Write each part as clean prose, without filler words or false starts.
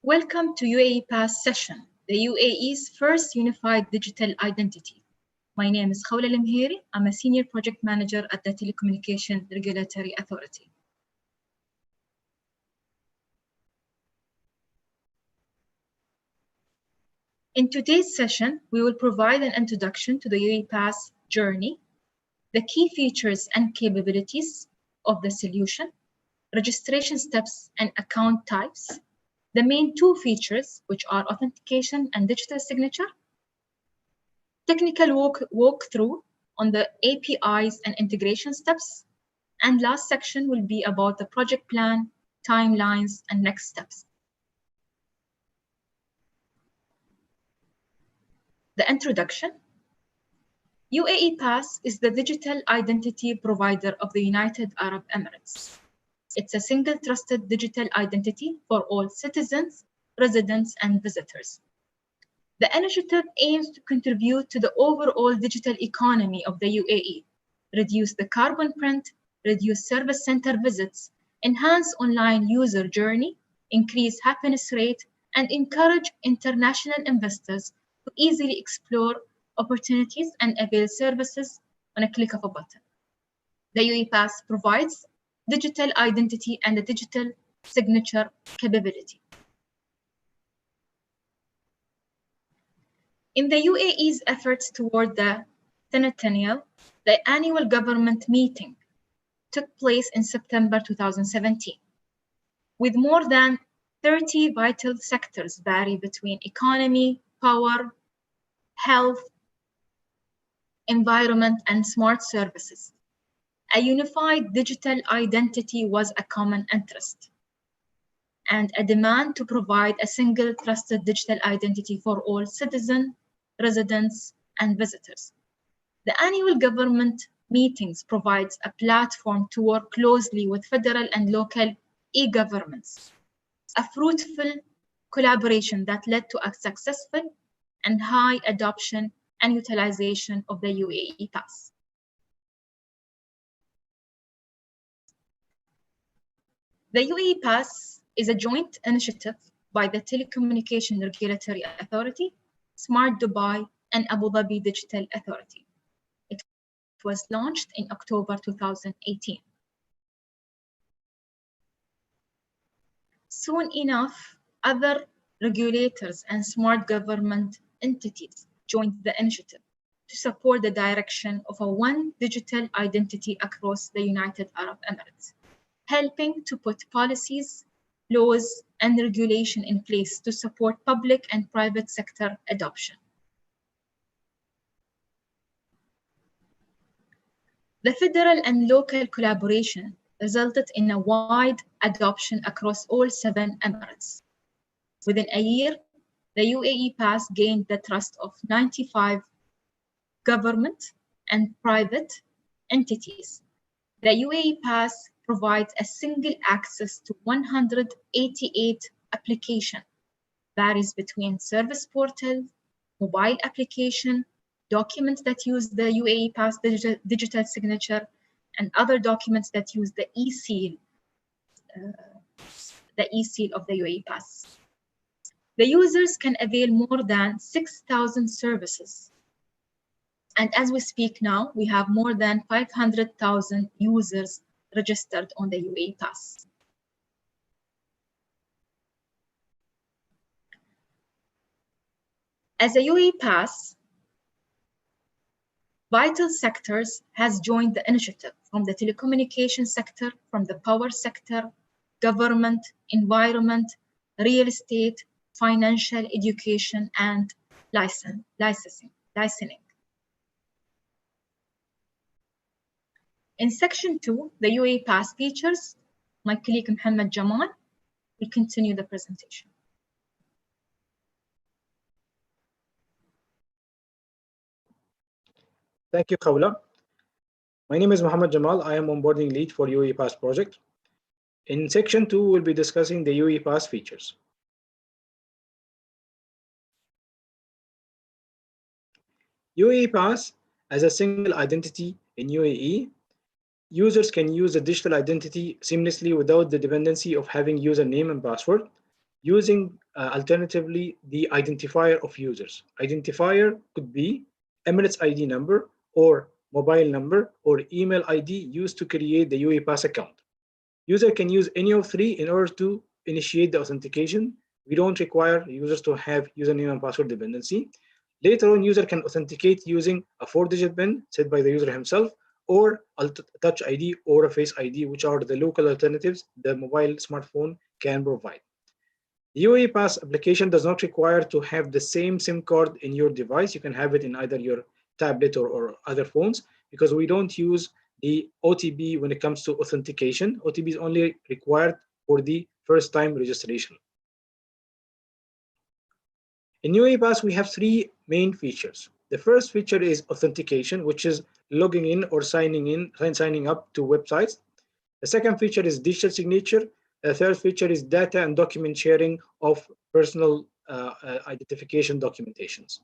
Welcome to UAE Pass session, the UAE's first unified digital identity. My name is Khawla Lemheri. I'm a senior project manager at the Telecommunication Regulatory Authority. In today's session, we will provide an introduction to the UAE Pass journey, the key features and capabilities of the solution, registration steps and account types, the main two features, which are authentication and digital signature, technical walkthrough on the APIs and integration steps, and last section will be about the project plan, timelines, and next steps. The introduction. UAE Pass is the digital identity provider of the United Arab Emirates. It's a single trusted digital identity for all citizens, residents, and visitors. The initiative aims to contribute to the overall digital economy of the UAE, reduce the carbon print, reduce service center visits, enhance online user journey, increase happiness rate, and encourage international investors to easily explore opportunities and avail services on a click of a button. The UAE Pass provides digital identity and a digital signature capability. In the UAE's efforts toward the centennial, the annual government meeting took place in September 2017. With more than 30 vital sectors vary between economy, power, health, environment, and smart services. A unified digital identity was a common interest, and a demand to provide a single trusted digital identity for all citizens, residents, and visitors. The annual government meetings provides a platform to work closely with federal and local e-governments, a fruitful collaboration that led to a successful and high adoption and utilization of the UAE Pass. The UAE Pass is a joint initiative by the Telecommunication Regulatory Authority, Smart Dubai, and Abu Dhabi Digital Authority. It was launched in October 2018. Soon enough, other regulators and smart government entities joined the initiative to support the direction of a one digital identity across the United Arab Emirates, helping to put policies, laws, and regulation in place to support public and private sector adoption. The federal and local collaboration resulted in a wide adoption across all 7 emirates. Within a year, the UAE Pass gained the trust of 95 government and private entities. The UAE Pass provides a single access to 188 applications, varies between service portal, mobile application, documents that use the UAE Pass digital signature, and other documents that use the e-seal of the UAE Pass. The users can avail more than 6,000 services. And as we speak now, we have more than 500,000 users registered on the UAE Pass. As a UAE Pass, vital sectors has joined the initiative from the telecommunication sector, from the power sector, government, environment, real estate, financial, education, and licensing. In section 2, the UAE Pass features, my colleague Mohammed Jamal will continue the presentation. Thank you, Khawla. My name is Mohammed Jamal. I am onboarding lead for UAE Pass project. In section 2, we'll be discussing the UAE Pass features. UAE Pass as a single identity in UAE, users can use a digital identity seamlessly without the dependency of having username and password. Using alternatively, the identifier of users. Identifier could be Emirates ID number or mobile number or email ID used to create the UAE Pass account. User can use any of three in order to initiate the authentication. We don't require users to have username and password dependency. Later on, user can authenticate using a 4-digit PIN set by the user himself, or a touch ID or a face ID, which are the local alternatives the mobile smartphone can provide. The UAE Pass application does not require to have the same SIM card in your device. You can have it in either your tablet or other phones, because we don't use the OTP when it comes to authentication. OTP is only required for the first time registration. In UAE Pass, we have three main features. The first feature is authentication, which is logging in or signing up to websites. The second feature is digital signature. The third feature is data and document sharing of personal identification documentations.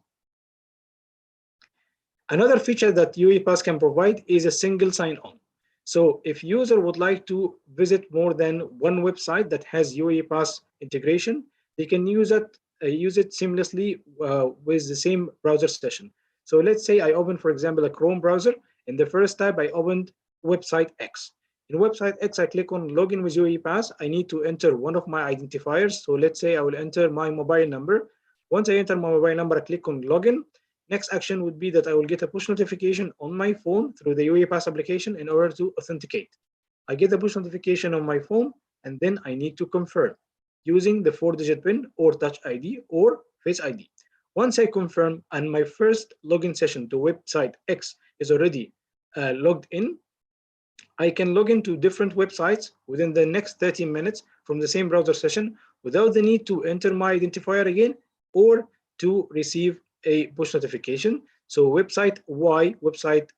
Another feature that UAE Pass can provide is a single sign-on. So if user would like to visit more than one website that has UAE Pass integration, they can use it seamlessly with the same browser session. So let's say I open, for example, a Chrome browser. In the first tab, I opened website X. In website X, I click on login with UAE Pass. I need to enter one of my identifiers. So let's say I will enter my mobile number. Once I enter my mobile number, I click on login. Next action would be that I will get a push notification on my phone through the UAE Pass application in order to authenticate. I get the push notification on my phone, and then I need to confirm using the 4-digit PIN or Touch ID or Face ID. Once I confirm and my first login session to website X is already logged in, I can log into different websites within the next 30 minutes from the same browser session without the need to enter my identifier again or to receive a push notification. So website Y, website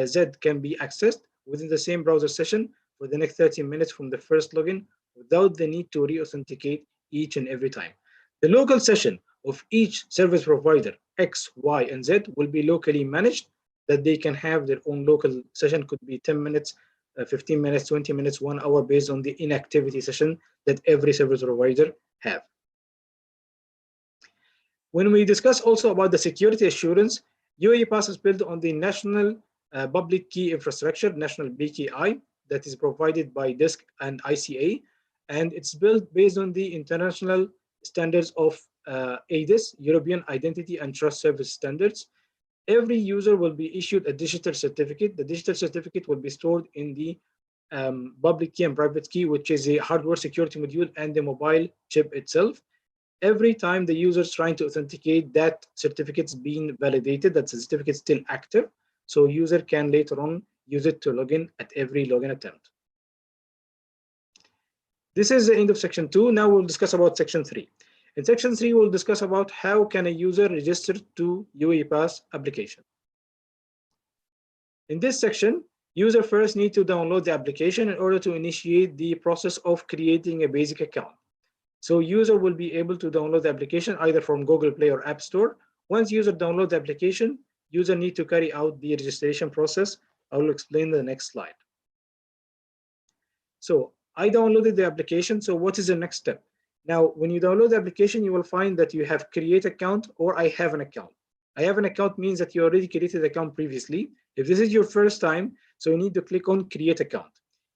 Z can be accessed within the same browser session for the next 30 minutes from the first login without the need to re-authenticate each and every time. The local session of each service provider, X, Y, and Z, will be locally managed, that they can have their own local session. Could be 10 minutes, 15 minutes, 20 minutes, 1 hour, based on the inactivity session that every service provider have. When we discuss also about the security assurance, UAE Pass is built on the National Public Key Infrastructure, National PKI, that is provided by DISC and ICA, and it's built based on the international standards of AIDIS, European Identity and Trust Service Standards. Every user will be issued a digital certificate. The digital certificate will be stored in the public key and private key, which is a hardware security module and the mobile chip itself. Every time the user is trying to authenticate, that certificate's being validated, that the certificate is still active, so user can later on use it to log in at every login attempt. This is the end of section 2. Now we'll discuss about section 3. In section 3, we'll discuss about how can a user register to UAE Pass application. In this section, user first need to download the application in order to initiate the process of creating a basic account. So user will be able to download the application either from Google Play or App Store. Once user download the application, user need to carry out the registration process. I will explain in the next slide. So I downloaded the application. So what is the next step? Now, when you download the application, you will find that you have create account or I have an account. I have an account means that you already created the account previously. If this is your first time, so you need to click on create account.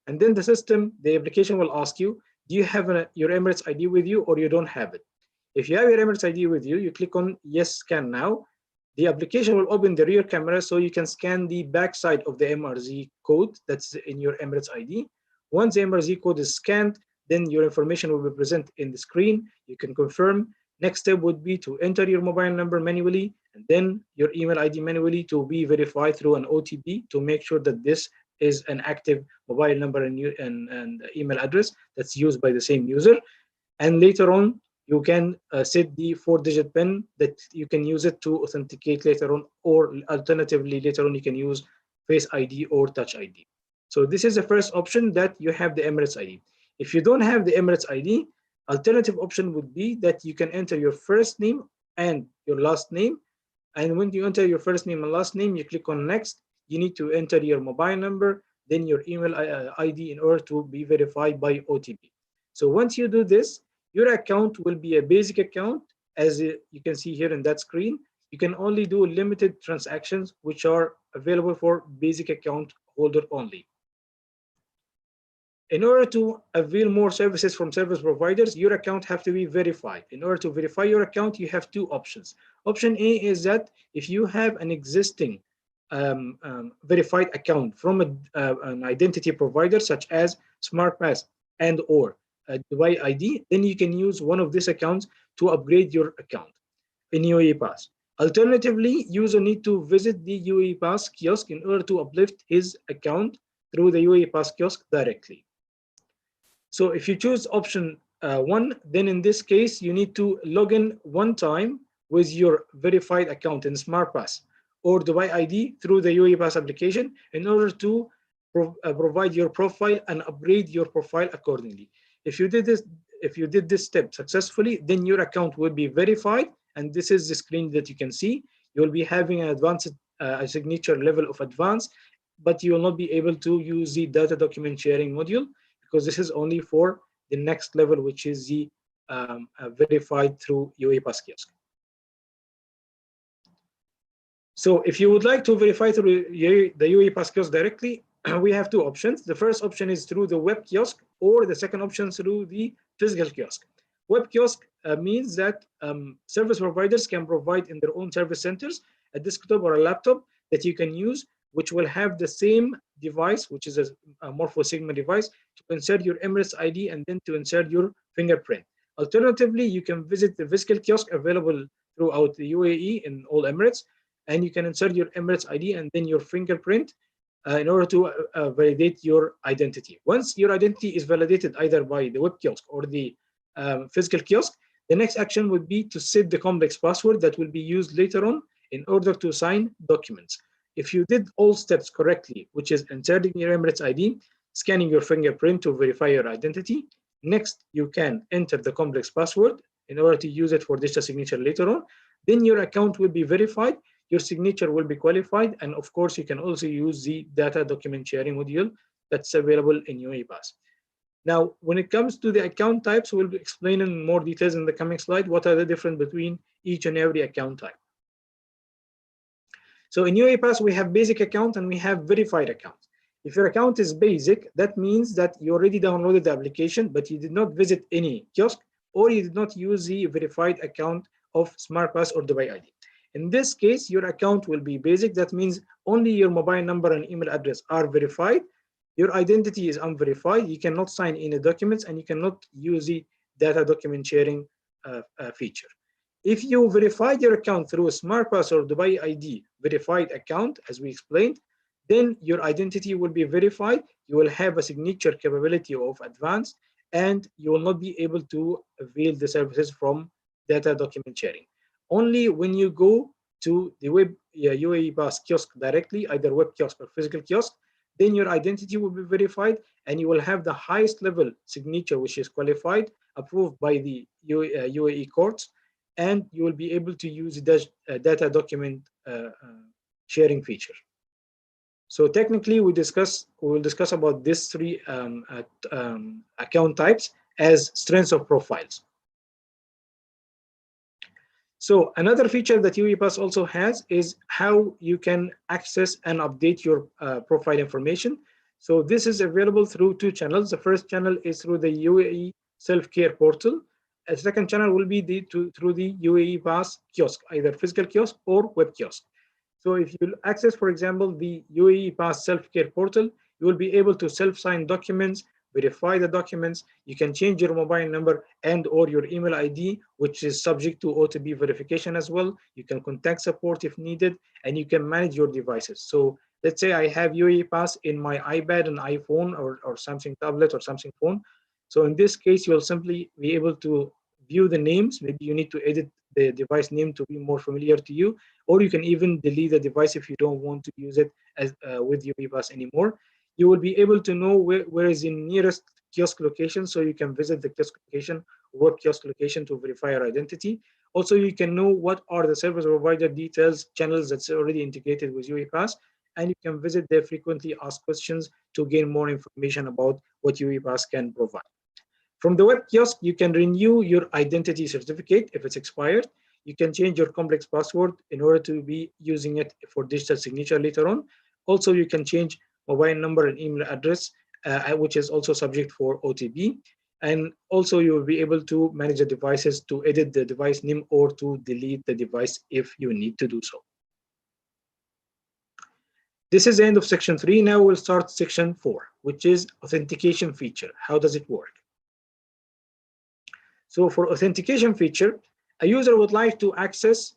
And then the application will ask you, do you have your Emirates ID with you or you don't have it? If you have your Emirates ID with you, you click on yes, scan now. The application will open the rear camera so you can scan the backside of the MRZ code that's in your Emirates ID. Once the MRZ code is scanned, then your information will be present in the screen. You can confirm. Next step would be to enter your mobile number manually and then your email ID manually to be verified through an OTP to make sure that this is an active mobile number and email address that's used by the same user. And later on, you can set the 4-digit PIN that you can use it to authenticate later on, or alternatively, later on, you can use Face ID or Touch ID. So this is the first option, that you have the Emirates ID. If you don't have the Emirates ID, alternative option would be that you can enter your first name and your last name. And when you enter your first name and last name, you click on next. You need to enter your mobile number, then your email ID in order to be verified by OTP. So once you do this, Your account will be a basic account, as you can see here in that screen. You can only do limited transactions, which are available for basic account holder only. In order to avail more services from service providers, your account have to be verified. In order to verify your account, you have two options. Option A is that if you have an existing verified account from an identity provider such as SmartPass and or Dubai ID, then you can use one of these accounts to upgrade your account in UAE Pass. Alternatively, user need to visit the UAE Pass kiosk in order to uplift his account through the UAE Pass kiosk directly. So if you choose option 1, then in this case, you need to log in one time with your verified account in SmartPass or Dubai ID through the UAE Pass application in order to provide your profile and upgrade your profile accordingly. If you did this step successfully, then your account will be verified, and this is the screen that you can see. You'll be having an advanced signature level of advance, but you will not be able to use the data document sharing module, because this is only for the next level, which is the verified through UAE Pass kiosk. So if you would like to verify through the UAE Pass kiosk directly, we have two options. The first option is through the web kiosk, or the second option through the physical kiosk. Web kiosk means that service providers can provide in their own service centers a desktop or a laptop that you can use, which will have the same device, which is a Morpho Sigma device, to insert your Emirates ID and then to insert your fingerprint. Alternatively, you can visit the physical kiosk available throughout the UAE in all Emirates, and you can insert your Emirates ID and then your fingerprint in order to validate your identity. Once your identity is validated either by the web kiosk or the physical kiosk, the next action would be to set the complex password that will be used later on in order to sign documents. If you did all steps correctly, which is inserting your Emirates ID, scanning your fingerprint to verify your identity, next you can enter the complex password in order to use it for digital signature later on, then your account will be verified, your signature will be qualified, and of course you can also use the data document sharing module that's available in UAE Pass. Now, when it comes to the account types, we'll explain in more details in the coming slide what are the difference between each and every account type. So in UAE Pass, we have basic account and we have verified account. If your account is basic, that means that you already downloaded the application, but you did not visit any kiosk, or you did not use the verified account of SmartPass or Dubai ID. In this case, your account will be basic. That means only your mobile number and email address are verified. Your identity is unverified. You cannot sign any documents, and you cannot use the data document sharing feature. If you verified your account through a SmartPass or Dubai ID verified account, as we explained, then your identity will be verified. You will have a signature capability of advance, and you will not be able to avail the services from data document sharing. Only when you go to the web UAE Pass kiosk directly, either web kiosk or physical kiosk, then your identity will be verified, and you will have the highest level signature, which is qualified, approved by the UAE courts, and you will be able to use the data document sharing feature. So technically, we will discuss about these three account types as strengths of profiles. So another feature that UAE Pass also has is how you can access and update your profile information. So this is available through two channels. The first channel is through the UAE self-care portal. A second channel will be through the UAE Pass kiosk, either physical kiosk or web kiosk. So if you access, for example, the UAE Pass self-care portal, you will be able to self-sign documents, verify the documents. You can change your mobile number and or your email ID, which is subject to OTP verification as well. You can contact support if needed, and you can manage your devices. So let's say I have UAE Pass in my iPad and iPhone or Samsung tablet or Samsung phone. So in this case, you'll simply be able to view the names. Maybe you need to edit the device name to be more familiar to you, or you can even delete the device if you don't want to use it as with UAE Pass anymore. You will be able to know where is the nearest kiosk location, so you can visit the kiosk location, web kiosk location to verify your identity. Also, you can know what are the service provider details, channels that's already integrated with UAE Pass, and you can visit their frequently asked questions to gain more information about what UAE Pass can provide. From the web kiosk, you can renew your identity certificate if it's expired. You can change your complex password in order to be using it for digital signature later on. Also, you can change mobile number and email address, which is also subject for OTP. And also, you will be able to manage the devices, to edit the device name or to delete the device if you need to do so. This is the end of section 3. Now we'll start section 4, which is authentication feature. How does it work? So for authentication feature, a user would like to access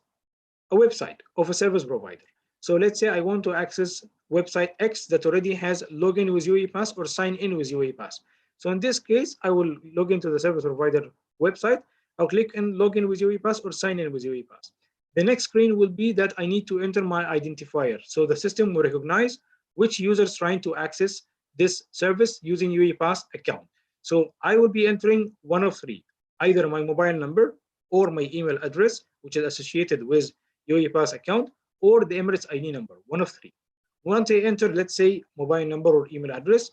a website of a service provider. So let's say I want to access website X that already has login with UAE Pass or sign in with UAE Pass. So in this case, I will log into the service provider website. I'll click and log in with UAE Pass or sign in with UAE Pass. The next screen will be that I need to enter my identifier. So the system will recognize which user is trying to access this service using UAE Pass account. So I will be entering one of three, either my mobile number or my email address, which is associated with UAE Pass account, or the Emirates ID number, one of three. Once I enter, let's say, mobile number or email address,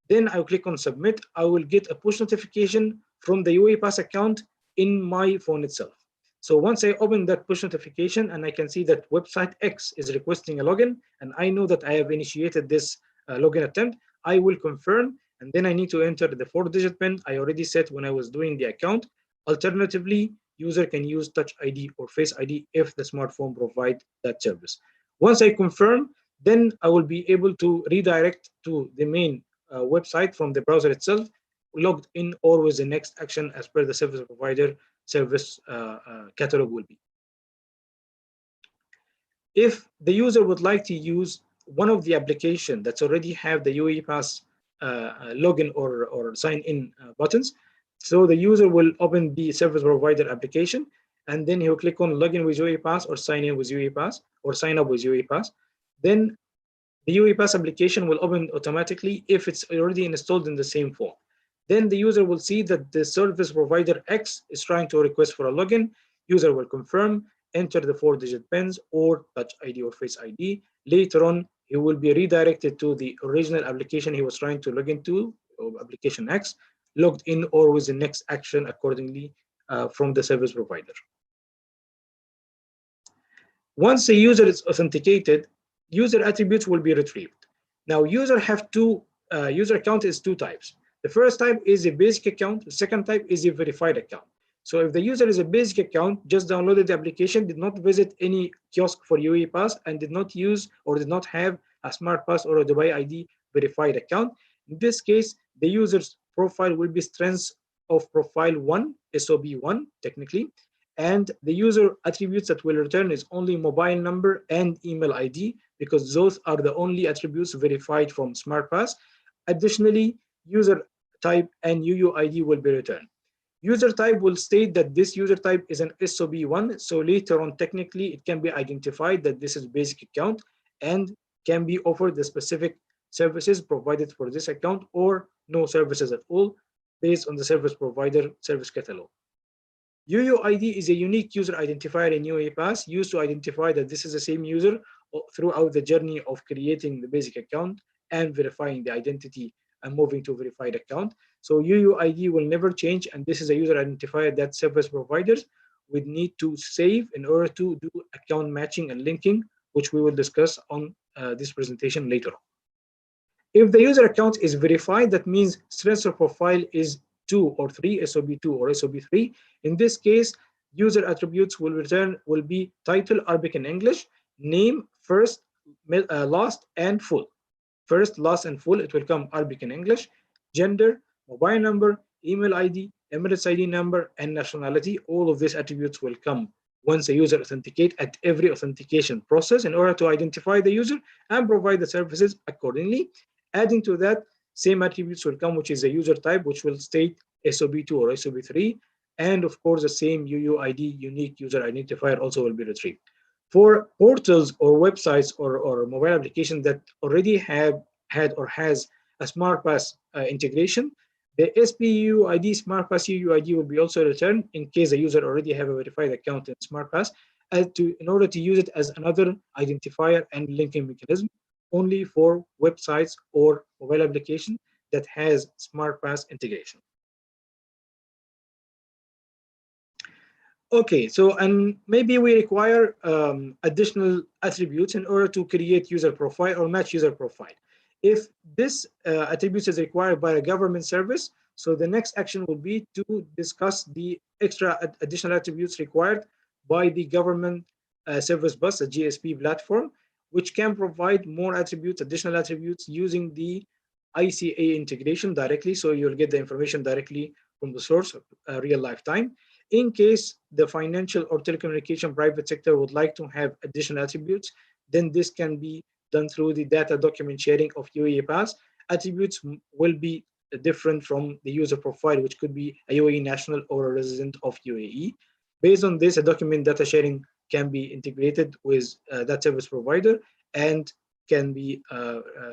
then I'll click on submit. I will get a push notification from the UAE Pass account in my phone itself. So once I open that push notification and I can see that website X is requesting a login, and I know that I have initiated this login attempt, I will confirm, and then I need to enter the 4-digit PIN I already set when I was doing the account. Alternatively, user can use Touch ID or Face ID if the smartphone provide that service. Once I confirm, then I will be able to redirect to the main website from the browser itself, logged in or with the next action as per the service provider service catalog will be. If the user would like to use one of the application that's already have the UAE Pass login or sign in buttons, so the user will open the service provider application, and then he'll click on login with UAE Pass or sign in with UAE Pass or sign up with UAE Pass. Then the UAE Pass application will open automatically if it's already installed in the same phone. Then the user will see that the service provider X is trying to request for a login. User will confirm, enter the 4-digit PINs or Touch ID or Face ID. Later on, he will be redirected to the original application he was trying to log into, or application X, logged in or with the next action accordingly from the service provider. Once a user is authenticated, user attributes will be retrieved. Now, user account is two types. The first type is a basic account. The second type is a verified account. So if the user is a basic account, just downloaded the application, did not visit any kiosk for UAE Pass, and did not use or did not have a Smart Pass or a Dubai ID verified account, in this case, the user's profile will be strength of profile 1, SOB1, technically, and the user attributes that will return is only mobile number and email ID, because those are the only attributes verified from Smart Pass. Additionally, user type and UUID will be returned. User type will state that this user type is an SOB1, so later on technically it can be identified that this is basic account and can be offered the specific services provided for this account or no services at all based on the service provider service catalog. UUID is a unique user identifier in UAE Pass used to identify that this is the same user throughout the journey of creating the basic account and verifying the identity and moving to verified account. So UUID will never change, and this is a user identifier that service providers would need to save in order to do account matching and linking, which we will discuss on this presentation later on. If the user account is verified, that means strength of profile is 2 or 3, SOB2 or SOB3. In this case, user attributes will be title, Arabic and English, name, first, last, and full. First, last, and full, it will come Arabic and English, gender, mobile number, email ID, Emirates ID number, and nationality. All of these attributes will come once a user authenticate at every authentication process in order to identify the user and provide the services accordingly. Adding to that, same attributes will come, which is a user type, which will state SOB2 or SOB3. And of course, the same UUID, unique user identifier, also will be retrieved. For portals or websites or mobile applications that already have had or has a Smart Pass integration, the SPUID Smart Pass UUID will be also returned in case the user already have a verified account in Smart Pass, in order to use it as another identifier and linking mechanism only for websites or mobile application that has Smart Pass integration. Okay, so and maybe we require additional attributes in order to create user profile or match user profile. If this attributes is required by a government service, so the next action will be to discuss the extra additional attributes required by the government service bus, a GSP platform, which can provide more attributes, additional attributes using the ICA integration directly. So you'll get the information directly from the source, real lifetime. In case the financial or telecommunication private sector would like to have additional attributes, then this can be done through the data document sharing of UAE Pass. Attributes will be different from the user profile, which could be a UAE national or a resident of UAE. Based on this, a document data sharing can be integrated with that service provider and can be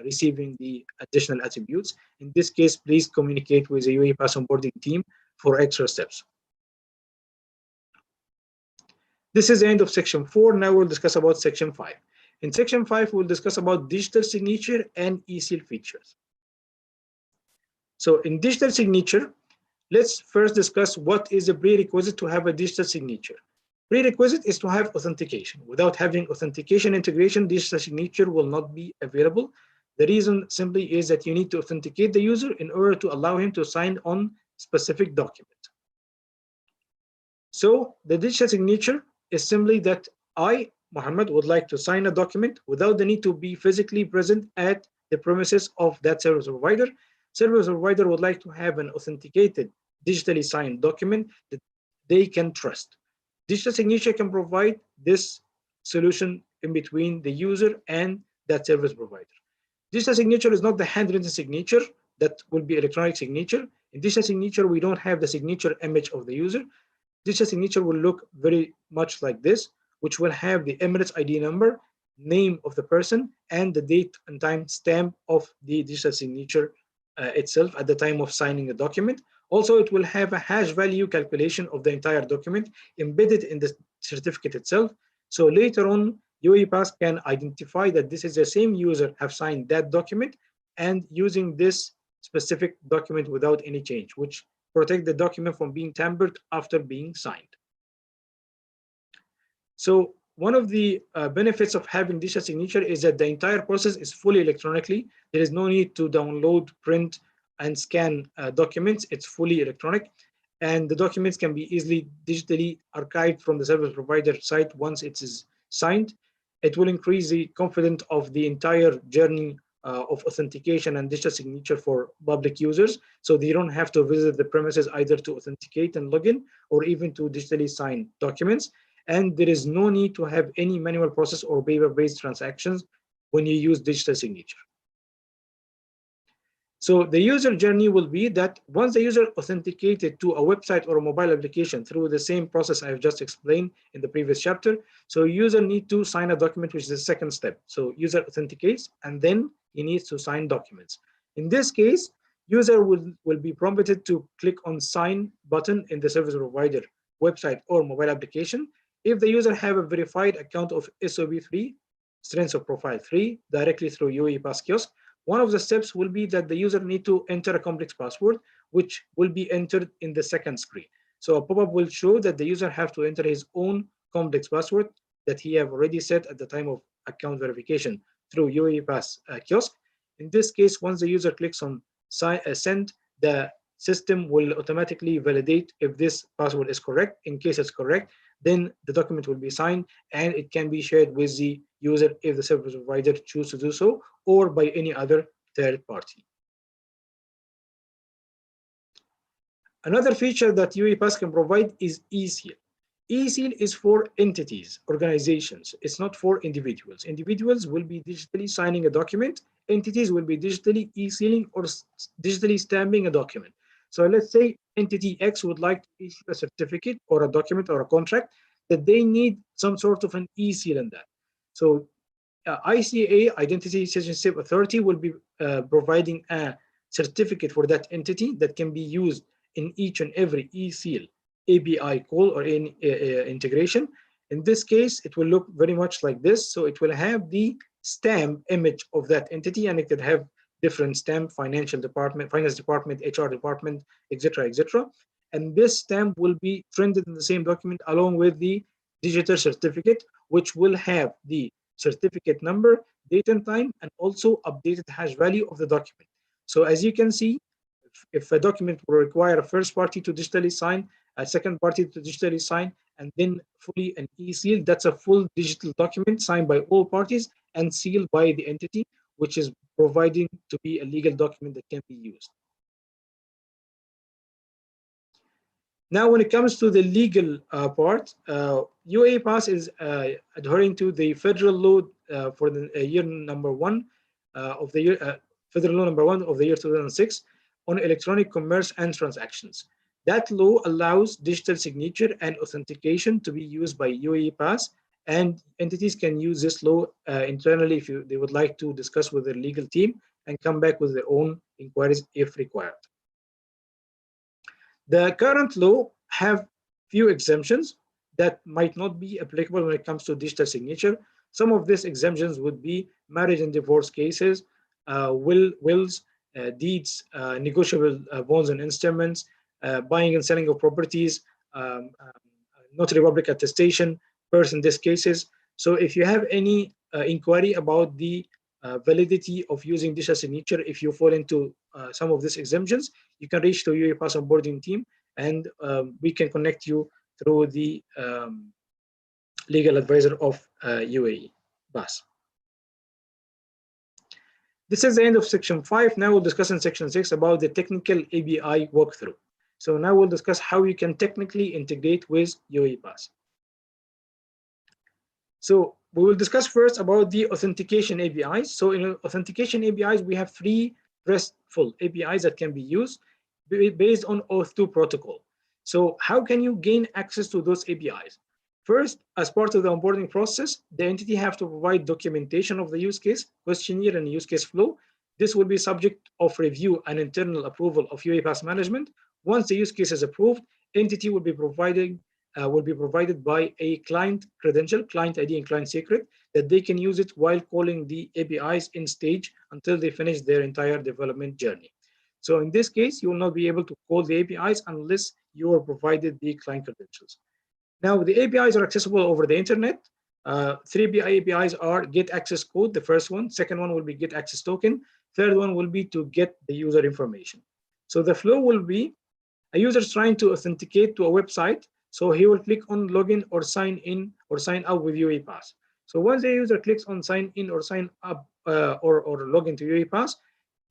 receiving the additional attributes. In this case, please communicate with the UAE Pass onboarding team for extra steps. This is the end of section 4. Now we'll discuss about section 5. In section 5, we'll discuss about digital signature and e-seal features. So in digital signature, let's first discuss what is a prerequisite to have a digital signature. Prerequisite is to have authentication. Without having authentication integration, digital signature will not be available. The reason simply is that you need to authenticate the user in order to allow him to sign on specific document. So the digital signature is simply that I, Muhammad, would like to sign a document without the need to be physically present at the premises of that service provider. Service provider would like to have an authenticated, digitally signed document that they can trust. Digital signature can provide this solution in between the user and that service provider. Digital signature is not the handwritten signature that will be electronic signature. In digital signature, we don't have the signature image of the user. Digital signature will look very much like this, which will have the Emirates ID number, name of the person, and the date and time stamp of the digital signature itself at the time of signing the document. Also, it will have a hash value calculation of the entire document embedded in the certificate itself. So later on, UAE Pass can identify that this is the same user have signed that document and using this specific document without any change, which protect the document from being tampered after being signed. So one of the benefits of having digital signature is that the entire process is fully electronically. There is no need to download, print, and scan documents. It's fully electronic. And the documents can be easily digitally archived from the service provider site once it is signed. It will increase the confidence of the entire journey of authentication and digital signature for public users. So they don't have to visit the premises either to authenticate and log in or even to digitally sign documents. And there is no need to have any manual process or paper-based transactions when you use digital signature. So the user journey will be that once the user authenticated to a website or a mobile application through the same process I've just explained in the previous chapter, so user need to sign a document, which is the second step. So user authenticates and then he needs to sign documents. In this case, user will be prompted to click on sign button in the service provider website or mobile application. If the user have a verified account of SOB3, strengths of profile 3, directly through UAE Pass Kiosk, one of the steps will be that the user need to enter a complex password, which will be entered in the second screen. So a pop-up will show that the user have to enter his own complex password that he have already set at the time of account verification through UAE Pass Kiosk. In this case, once the user clicks on send, the system will automatically validate if this password is correct. In case it's correct, then the document will be signed and it can be shared with the user if the service provider chooses to do so, or by any other third party. Another feature that UAE Pass can provide is e-seal. E-seal is for entities, organizations. It's not for individuals. Individuals will be digitally signing a document. Entities will be digitally e-sealing or digitally stamping a document. So let's say entity X would like to issue a certificate or a document or a contract that they need some sort of an e-seal in that. So ICA, Identity Citizenship Authority, will be providing a certificate for that entity that can be used in each and every e-seal API call or any integration. In this case, it will look very much like this. So it will have the stamp image of that entity, and it could have different stamp, finance department, HR department, etc., etc. and this stamp will be printed in the same document along with the digital certificate, which will have the certificate number, date and time, and also updated hash value of the document. So as you can see, if a document will require a first party to digitally sign, a second party to digitally sign, and then fully an e-seal, that's a full digital document signed by all parties and sealed by the entity, which is providing to be a legal document that can be used. Now, when it comes to the legal part, UAE Pass is adhering to the federal law for the year number one of the year, federal law number 1 of the year 2006 on electronic commerce and transactions. That law allows digital signature and authentication to be used by UAE Pass, and entities can use this law internally if they would like to discuss with their legal team and come back with their own inquiries if required. The current law have few exemptions that might not be applicable when it comes to digital signature. Some of these exemptions would be marriage and divorce cases, wills, deeds, negotiable bonds and instruments, buying and selling of properties, notary public attestation, person death cases. So if you have any inquiry about the validity of using digital signature, if you fall into some of these exemptions, you can reach to UAE Pass Onboarding team, and we can connect you through the legal advisor of UAE Pass. This is the end of section 5. Now we'll discuss in section 6 about the technical API walkthrough. So now we'll discuss how you can technically integrate with UAE Pass. So we will discuss first about the authentication APIs. So in authentication APIs, we have 3 RESTful APIs that can be used based on Auth2 protocol. So how can you gain access to those APIs? First, as part of the onboarding process, the entity have to provide documentation of the use case, questionnaire, and use case flow. This will be subject of review and internal approval of UAE Pass management. Once the use case is approved, entity will be provided by a client credential, client ID, and client secret that they can use it while calling the APIs in stage until they finish their entire development journey. So in this case, you will not be able to call the APIs unless you are provided the client credentials. Now, the APIs are accessible over the internet. 3 APIs are get access code, the first one. Second one will be get access token. Third one will be to get the user information. So the flow will be a user is trying to authenticate to a website. So he will click on login or sign in or sign up with UAE Pass. So once the user clicks on sign in or sign up or log into UAE Pass,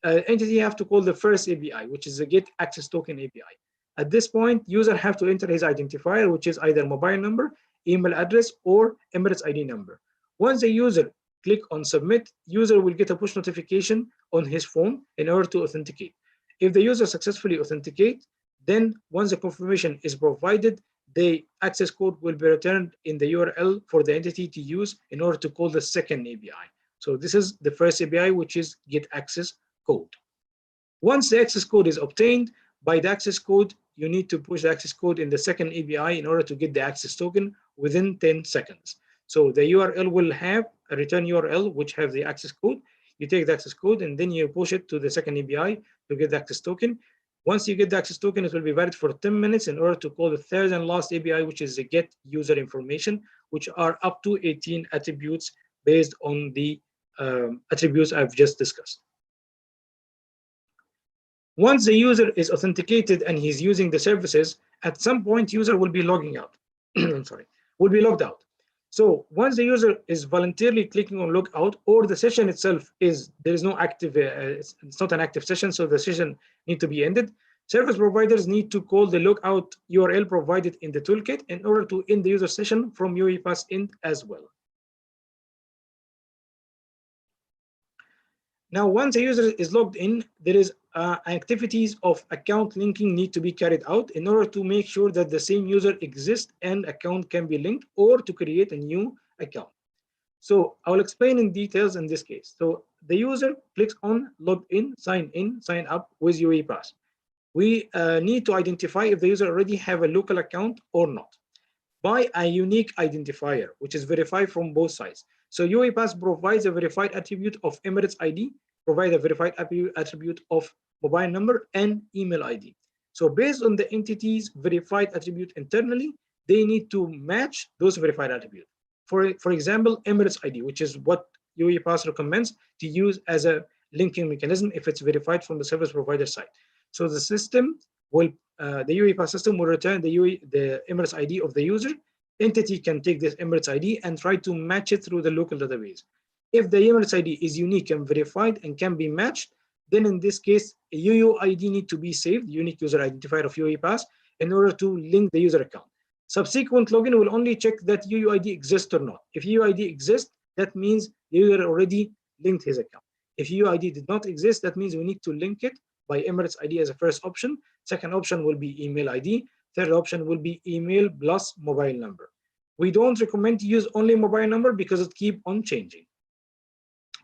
entity have to call the first API, which is the get access token API. At this point, user have to enter his identifier, which is either mobile number, email address, or Emirates ID number. Once the user click on submit, user will get a push notification on his phone in order to authenticate. If the user successfully authenticate, then once the confirmation is provided, the access code will be returned in the URL for the entity to use in order to call the second API. So this is the first API, which is get access code. Once the access code is obtained, by the access code, you need to push the access code in the second API in order to get the access token within 10 seconds. So the URL will have a return URL, which have the access code. You take the access code and then you push it to the second API to get the access token. Once you get the access token, it will be valid for 10 minutes in order to call the third and last API, which is the get user information, which are up to 18 attributes based on the attributes I've just discussed. Once the user is authenticated and he's using the services, at some point user will be logging out. I'm sorry, will be logged out. So once the user is voluntarily clicking on log out, or the session itself there is no active, it's not an active session, so the session need to be ended. Service providers need to call the logout URL provided in the toolkit in order to end the user session from UAE Pass end as well. Now, once a user is logged in, there is activities of account linking need to be carried out in order to make sure that the same user exists and account can be linked, or to create a new account. So I will explain in details in this case. So the user clicks on log in, sign up with UAE Pass. We need to identify if the user already have a local account or not by a unique identifier, which is verified from both sides. So UAE Pass provides a verified attribute of Emirates ID, provide a verified attribute of mobile number and email ID. So based on the entity's verified attribute internally, they need to match those verified attributes. For example, Emirates ID, which is what UAE Pass recommends to use as a linking mechanism if it's verified from the service provider side. So the system will, the UAE Pass system will return the Emirates ID of the user. Entity can take this Emirates ID and try to match it through the local database. If the Emirates ID is unique and verified and can be matched, then in this case, a UUID need to be saved, unique user identifier of UAE Pass, in order to link the user account. Subsequent login will only check that UUID exists or not. If UUID exists, that means the user already linked his account. If UUID did not exist, that means we need to link it by Emirates ID as a first option. Second option will be email ID. Third option will be email plus mobile number. We don't recommend to use only mobile number because it keeps on changing.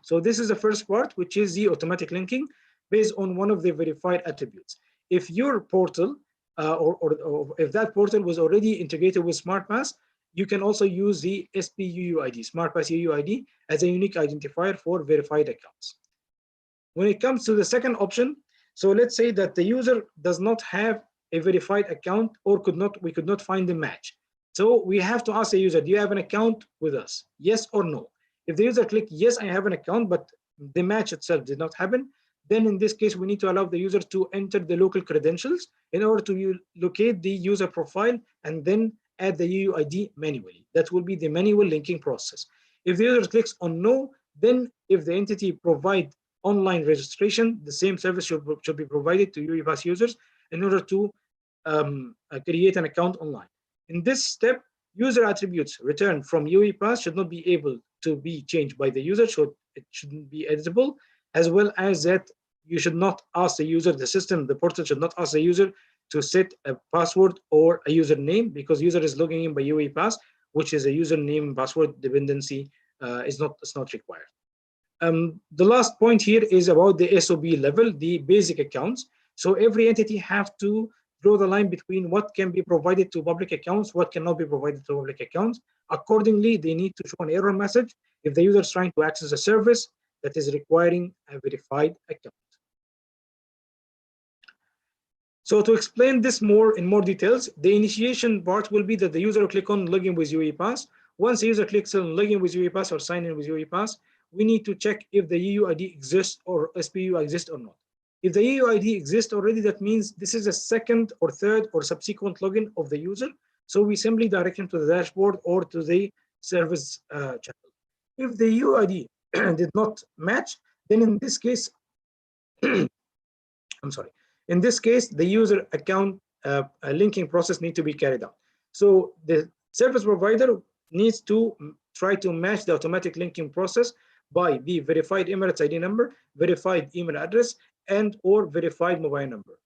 So this is the first part, which is the automatic linking based on one of the verified attributes. If your portal or if that portal was already integrated with SmartPass, you can also use the SPUUID, SmartPass UUID, as a unique identifier for verified accounts. When it comes to the second option, so let's say that the user does not have a verified account or we could not find the match. So we have to ask the user, do you have an account with us? Yes or no? If the user click yes, I have an account, but the match itself did not happen, then in this case, we need to allow the user to enter the local credentials in order to locate the user profile and then add the UUID manually. That will be the manual linking process. If the user clicks on no, then if the entity provide online registration, the same service should be provided to UAE Pass users in order to create an account online. In this step, user attributes returned from UAE Pass should not be able to be changed by the user, so it shouldn't be editable, as well as that you should not ask the user, the portal should not ask the user to set a password or a username, because user is logging in by UAE Pass, which is a username password dependency it's not required. The last point here is about the SOB level, the basic accounts. So every entity have to draw the line between what can be provided to public accounts, what cannot be provided to public accounts. Accordingly, they need to show an error message if the user is trying to access a service that is requiring a verified account. So to explain this in more details, the initiation part will be that the user will click on login with UAE Pass. Once the user clicks on login with UAE Pass or sign in with UAE Pass, we need to check if the UUID exists or SPU exists or not. If the UUID exists already, that means this is a second or third or subsequent login of the user. So we simply direct him to the dashboard or to the service channel. If the UUID did not match, then in this case, I'm sorry. In this case, the user account linking process needs to be carried out. So the service provider needs to try to match the automatic linking process by the verified Emirates ID number, verified email address, and or verified mobile number.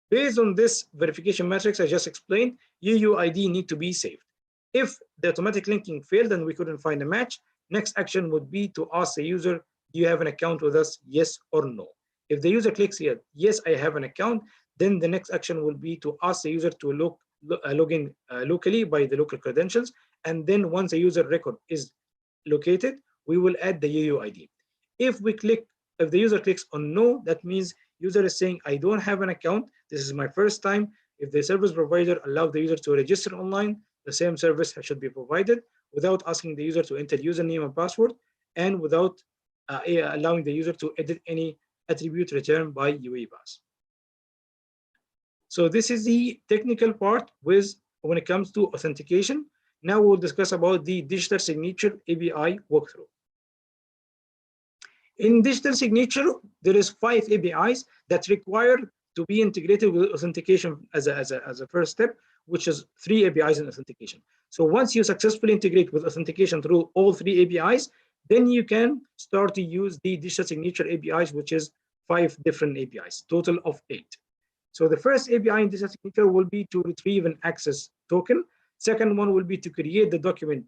Based on this verification matrix I just explained, UUID need to be saved. If the automatic linking failed and we couldn't find a match, next action would be to ask the user, do you have an account with us, yes or no? If the user clicks here, yes, I have an account, then the next action will be to ask the user to log in locally by the local credentials. And then once the user record is located, we will add the UUID. If the user clicks on no, that means user is saying, I don't have an account. This is my first time. If the service provider allows the user to register online, the same service should be provided without asking the user to enter username and password, and without allowing the user to edit any attribute returned by UAE Pass. So this is the technical part when it comes to authentication. Now we'll discuss about the digital signature API walkthrough. In digital signature, there is 5 APIs that require to be integrated with authentication as a first step, which is 3 APIs in authentication. So once you successfully integrate with authentication through all 3 APIs, then you can start to use the digital signature APIs, which is 5 different APIs, total of 8. So the first API in digital signature will be to retrieve an access token. Second one will be to create the document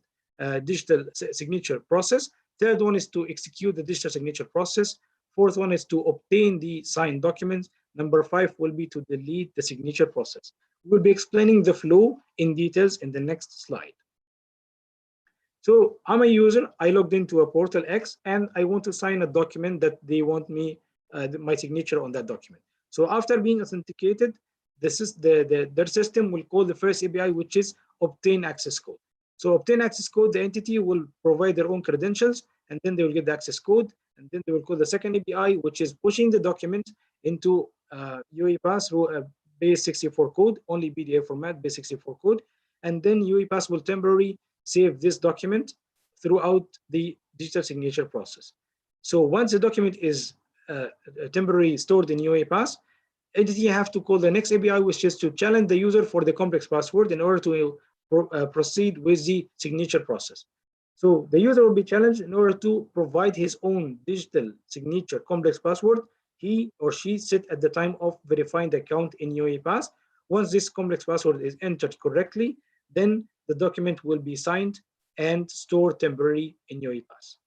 digital signature process. Third one is to execute the digital signature process. Fourth one is to obtain the signed documents. Number 5 will be to delete the signature process. We'll be explaining the flow in details in the next slide. So I'm a user, I logged into a portal X and I want to sign a document that they want me, my signature on that document. So after being authenticated, their system will call the first API, which is obtain access code. So obtain access code, the entity will provide their own credentials, and then they will get the access code, and then they will call the second API, which is pushing the document into UAE Pass through a base64 code, only PDF format, base64 code, and then UAE Pass will temporarily save this document throughout the digital signature process. So once the document is temporarily stored in UAE Pass, entity have to call the next API, which is to challenge the user for the complex password in order to proceed with the signature process. So the user will be challenged in order to provide his own digital signature complex password he or she set at the time of verifying the account in UAE Pass. Once this complex password is entered correctly, then the document will be signed and stored temporarily in UAE Pass.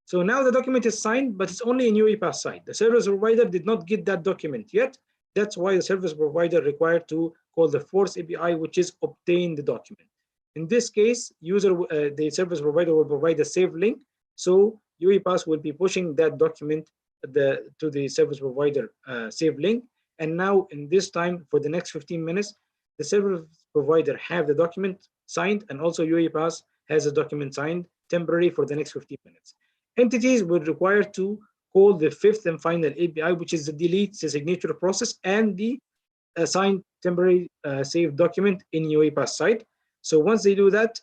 So now the document is signed, but it's only in UAE Pass side. The service provider did not get that document yet. That's why the service provider required to call the fourth API, which is obtain the document. In this case, the service provider will provide a save link. So UAE Pass will be pushing that document to the service provider save link. And now in this time, for the next 15 minutes, the service provider have the document signed, and also UAE Pass has a document signed temporarily for the next 15 minutes. Entities will require to call the fifth and final API, which is the delete the signature process and the signed temporary saved document in UAE Pass side. So once they do that,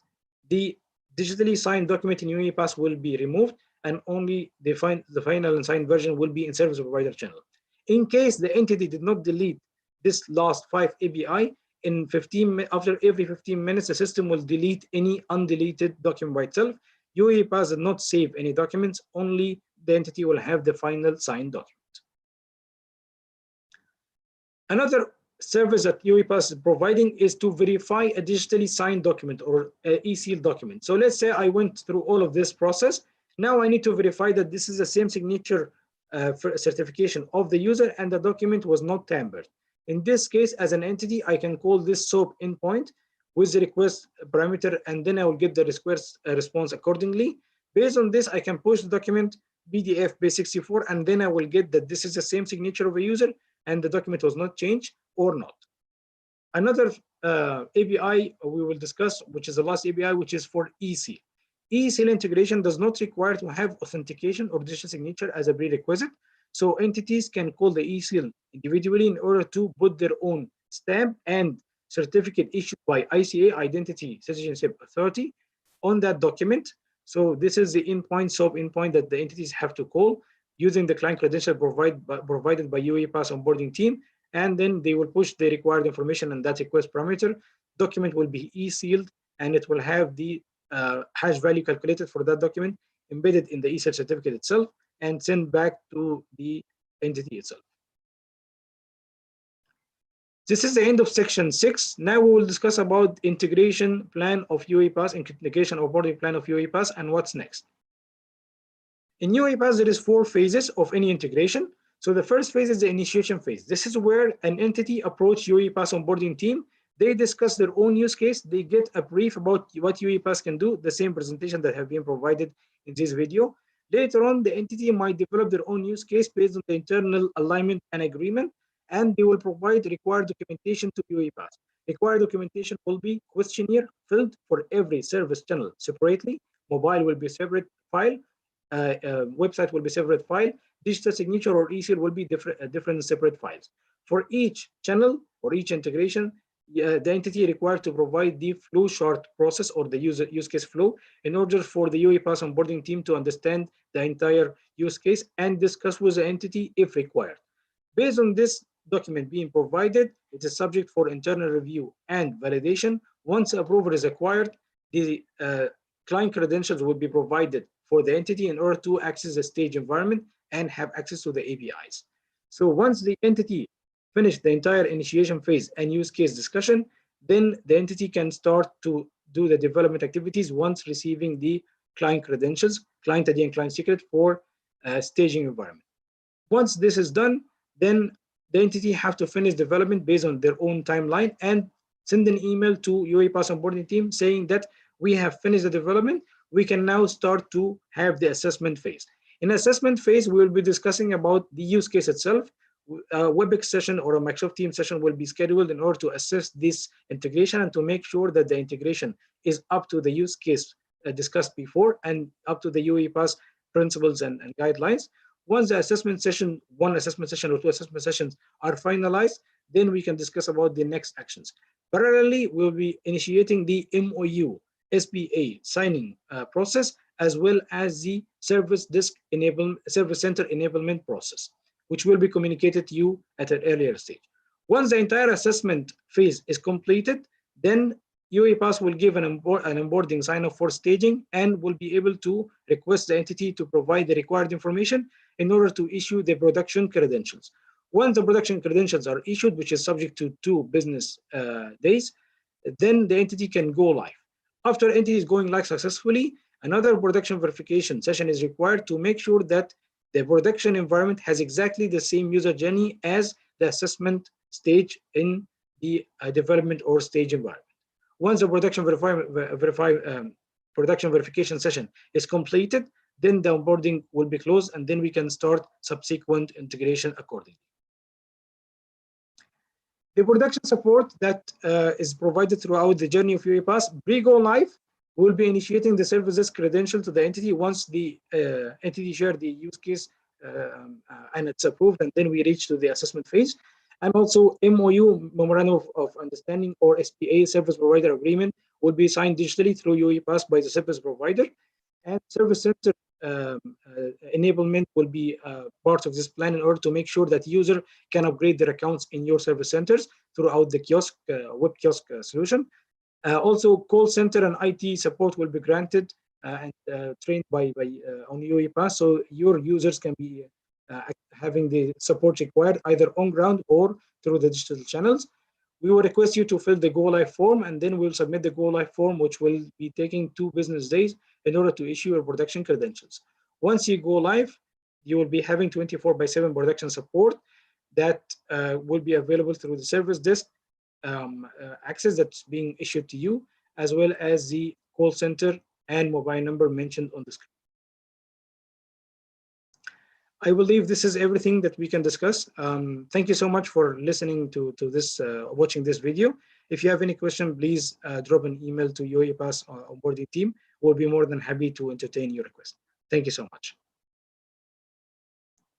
the digitally signed document in UAE Pass will be removed, and only the final and signed version will be in service provider channel. In case the entity did not delete this last 5 API, after every 15 minutes, the system will delete any undeleted document by itself. UAE Pass did not save any documents, only the entity will have the final signed document. Another service that UAE Pass is providing is to verify a digitally signed document or e-seal document. So let's say I went through all of this process. Now I need to verify that this is the same signature certification of the user and the document was not tampered. In this case, as an entity, I can call this SOAP endpoint with the request parameter, and then I will get the request response accordingly. Based on this, I can push the document PDF base64, and then I will get that this is the same signature of a user and the document was not changed or not. Another API we will discuss, which is the last API, which is for e-seal. E-seal integration does not require to have authentication or digital signature as a prerequisite. So entities can call the e-seal individually in order to put their own stamp and certificate issued by ICA, Identity Citizenship Authority, on that document. So this is the endpoint, SOAP endpoint that the entities have to call using the client credential provided by UAE Pass onboarding team, and then they will push the required information and that request parameter. Document will be e-sealed, and it will have the hash value calculated for that document embedded in the e-seal certificate itself and sent back to the entity itself. This is the end of section 6. Now we will discuss about integration plan of UAE Pass, integration onboarding plan of UAE Pass, and what's next. In UAE Pass, there is 4 phases of any integration. So the first phase is the initiation phase. This is where an entity approach UAE Pass onboarding team. They discuss their own use case. They get a brief about what UAE Pass can do, the same presentation that have been provided in this video. Later on, the entity might develop their own use case based on the internal alignment and agreement, and they will provide required documentation to UAE Pass. Required documentation will be questionnaire filled for every service channel separately. Mobile will be a separate file. Website will be separate file. Digital signature or e-seal will be different separate files. For each channel or each integration, the entity required to provide the flow chart process or the use case flow in order for the UAE Pass onboarding team to understand the entire use case and discuss with the entity if required. Based on this document being provided, it is subject for internal review and validation. Once approval is acquired, the client credentials will be provided for the entity in order to access the stage environment and have access to the APIs. So once the entity finish the entire initiation phase and use case discussion, then the entity can start to do the development activities once receiving the client credentials, client ID and client secret for staging environment. Once this is done, then the entity have to finish development based on their own timeline and send an email to UAE Pass onboarding team saying that we have finished the development. We can now start to have the assessment phase. In assessment phase, we will be discussing about the use case itself, a WebEx session or a Microsoft Teams session will be scheduled in order to assess this integration and to make sure that the integration is up to the use case discussed before and up to the UAE Pass principles and guidelines. Once the assessment session, one assessment session or two assessment sessions are finalized, then we can discuss about the next actions. Parallelly, we'll be initiating the MOU, SPA signing process, as well as the service center enablement process, which will be communicated to you at an earlier stage. Once the entire assessment phase is completed, then UAE Pass will give an onboarding sign-off for staging and will be able to request the entity to provide the required information in order to issue the production credentials. Once the production credentials are issued, which is subject to 2 business days, then the entity can go live. After entity is going live successfully, another production verification session is required to make sure that the production environment has exactly the same user journey as the assessment stage in the development or stage environment. Once the production verification session is completed, then the onboarding will be closed, and then we can start subsequent integration accordingly. The production support that is provided throughout the journey of UAE Pass, pre-go live, we'll be initiating the services credential to the entity once the entity share the use case and it's approved, and then we reach to the assessment phase. And also MOU, Memorandum of Understanding, or SPA, Service Provider Agreement, will be signed digitally through UAE Pass by the service provider. And service center enablement will be part of this plan in order to make sure that user can upgrade their accounts in your service centers throughout the kiosk, web kiosk solution. Also, call center and IT support will be granted and trained on UAE Pass, so your users can be having the support required either on ground or through the digital channels. We will request you to fill the Go Live form, and then we'll submit the Go Live form, which will be taking 2 business days in order to issue your production credentials. Once you go live, you will be having 24/7 production support that will be available through the service desk access that's being issued to you, as well as the call center and mobile number mentioned on the screen. I believe this is everything that we can discuss. Thank you so much for listening to this, watching this video. If you have any question, please drop an email to UAE Pass onboarding team. We'll be more than happy to entertain your request. Thank you so much.